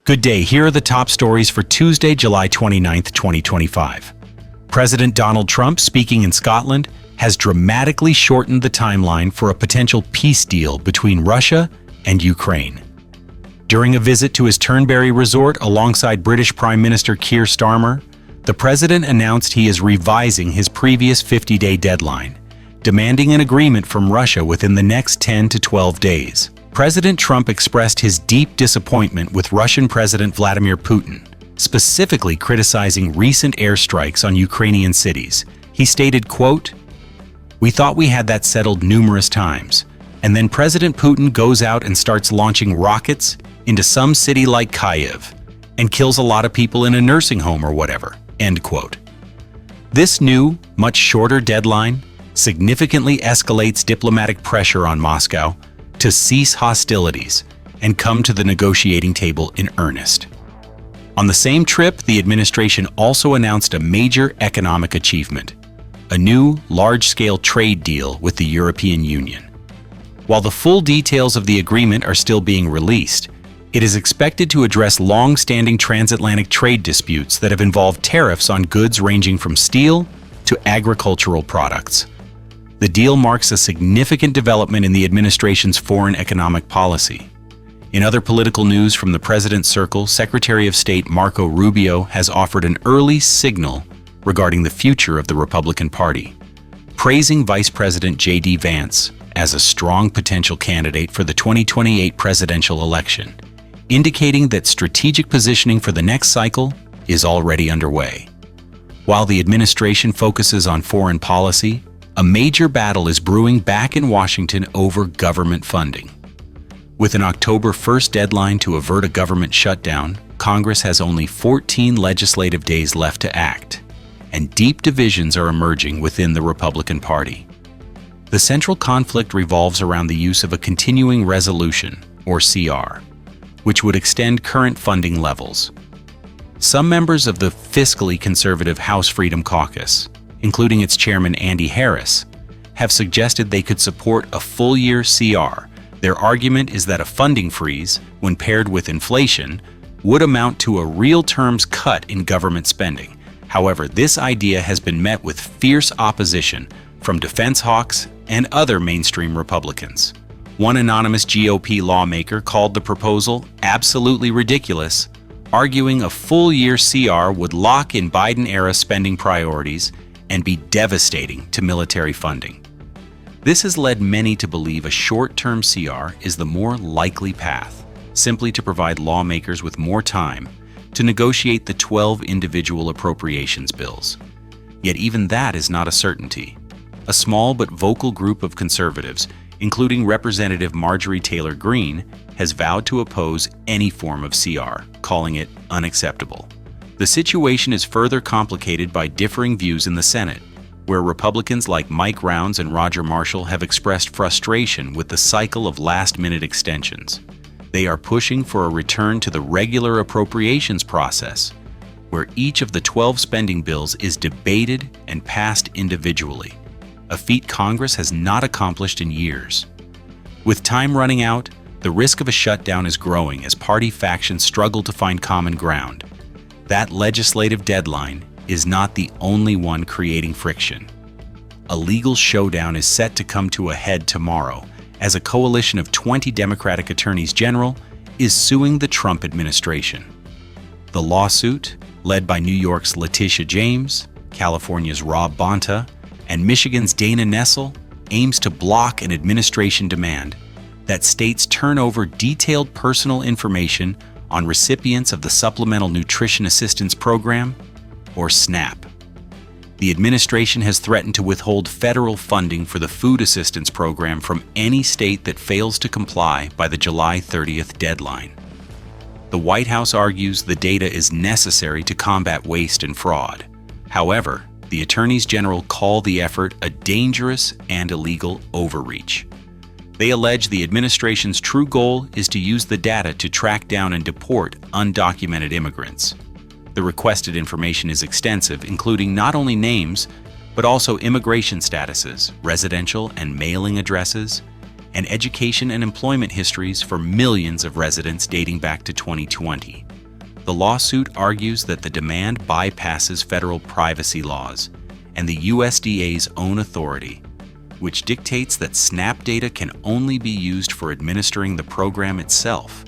Good day, here are the top stories for Tuesday, July 29, 2025. President Donald Trump, speaking in Scotland, has dramatically shortened the timeline for a potential peace deal between Russia and Ukraine. During a visit to his Turnberry resort alongside British Prime Minister Keir Starmer, the president announced he is revising his previous 50-day deadline, demanding an agreement from Russia within the next 10 to 12 days. President Trump expressed his deep disappointment with Russian President Vladimir Putin, specifically criticizing recent airstrikes on Ukrainian cities. He stated, quote, "We thought we had that settled numerous times, and then President Putin goes out and starts launching rockets into some city like Kyiv and kills a lot of people in a nursing home or whatever," end quote. This new, much shorter deadline significantly escalates diplomatic pressure on Moscow to cease hostilities and come to the negotiating table in earnest. On the same trip, the administration also announced a major economic achievement, a new large-scale trade deal with the European Union. While the full details of the agreement are still being released, it is expected to address long-standing transatlantic trade disputes that have involved tariffs on goods ranging from steel to agricultural products. The deal marks a significant development in the administration's foreign economic policy. In other political news from the president's circle, Secretary of State Marco Rubio has offered an early signal regarding the future of the Republican Party, praising Vice President J.D. Vance as a strong potential candidate for the 2028 presidential election, indicating that strategic positioning for the next cycle is already underway. While the administration focuses on foreign policy, a major battle is brewing back in Washington over government funding. With an October 1st deadline to avert a government shutdown, Congress has only 14 legislative days left to act, and deep divisions are emerging within the Republican Party. The central conflict revolves around the use of a continuing resolution, or CR, which would extend current funding levels. Some members of the fiscally conservative House Freedom Caucus, including its chairman Andy Harris, have suggested they could support a full-year CR. Their argument is that a funding freeze, when paired with inflation, would amount to a real terms cut in government spending. However, this idea has been met with fierce opposition from defense hawks and other mainstream Republicans. One anonymous GOP lawmaker called the proposal absolutely ridiculous, arguing a full-year CR would lock in Biden-era spending priorities and be devastating to military funding. This has led many to believe a short-term CR is the more likely path, simply to provide lawmakers with more time to negotiate the 12 individual appropriations bills. Yet even that is not a certainty. A small but vocal group of conservatives, including Representative Marjorie Taylor Greene, has vowed to oppose any form of CR, calling it unacceptable. The situation is further complicated by differing views in the Senate, where Republicans like Mike Rounds and Roger Marshall have expressed frustration with the cycle of last-minute extensions. They are pushing for a return to the regular appropriations process, where each of the 12 spending bills is debated and passed individually, a feat Congress has not accomplished in years. With time running out, the risk of a shutdown is growing as party factions struggle to find common ground. That legislative deadline is not the only one creating friction. A legal showdown is set to come to a head tomorrow as a coalition of 20 Democratic attorneys general is suing the Trump administration. The lawsuit, led by New York's Letitia James, California's Rob Bonta, and Michigan's Dana Nessel, aims to block an administration demand that states turn over detailed personal information on recipients of the Supplemental Nutrition Assistance Program, or SNAP. The administration has threatened to withhold federal funding for the Food Assistance Program from any state that fails to comply by the July 30th deadline. The White House argues the data is necessary to combat waste and fraud. However, the attorneys general call the effort a dangerous and illegal overreach. They allege the administration's true goal is to use the data to track down and deport undocumented immigrants. The requested information is extensive, including not only names, but also immigration statuses, residential and mailing addresses, and education and employment histories for millions of residents dating back to 2020. The lawsuit argues that the demand bypasses federal privacy laws and the USDA's own authority, which dictates that SNAP data can only be used for administering the program itself.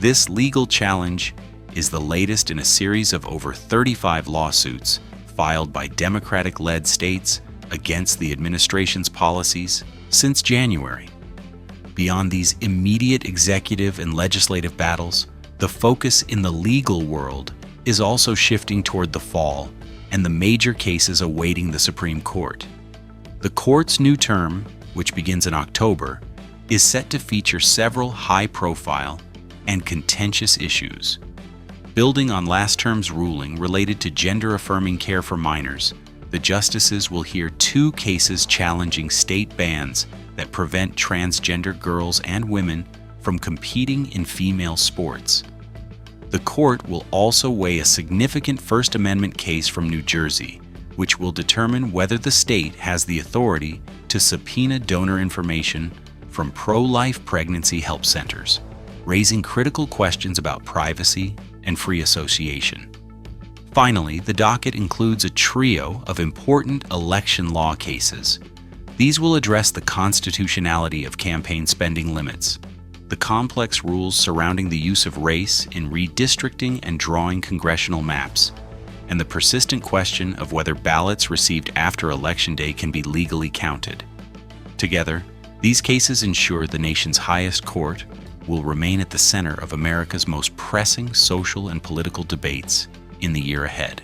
This legal challenge is the latest in a series of over 35 lawsuits filed by Democratic-led states against the administration's policies since January. Beyond these immediate executive and legislative battles, the focus in the legal world is also shifting toward the fall and the major cases awaiting the Supreme Court. The court's new term, which begins in October, is set to feature several high-profile and contentious issues. Building on last term's ruling related to gender-affirming care for minors, the justices will hear 2 cases challenging state bans that prevent transgender girls and women from competing in female sports. The court will also weigh a significant First Amendment case from New Jersey, which will determine whether the state has the authority to subpoena donor information from pro-life pregnancy help centers, raising critical questions about privacy and free association. Finally, the docket includes a trio of important election law cases. These will address the constitutionality of campaign spending limits, the complex rules surrounding the use of race in redistricting and drawing congressional maps, and the persistent question of whether ballots received after Election Day can be legally counted. Together, these cases ensure the nation's highest court will remain at the center of America's most pressing social and political debates in the year ahead.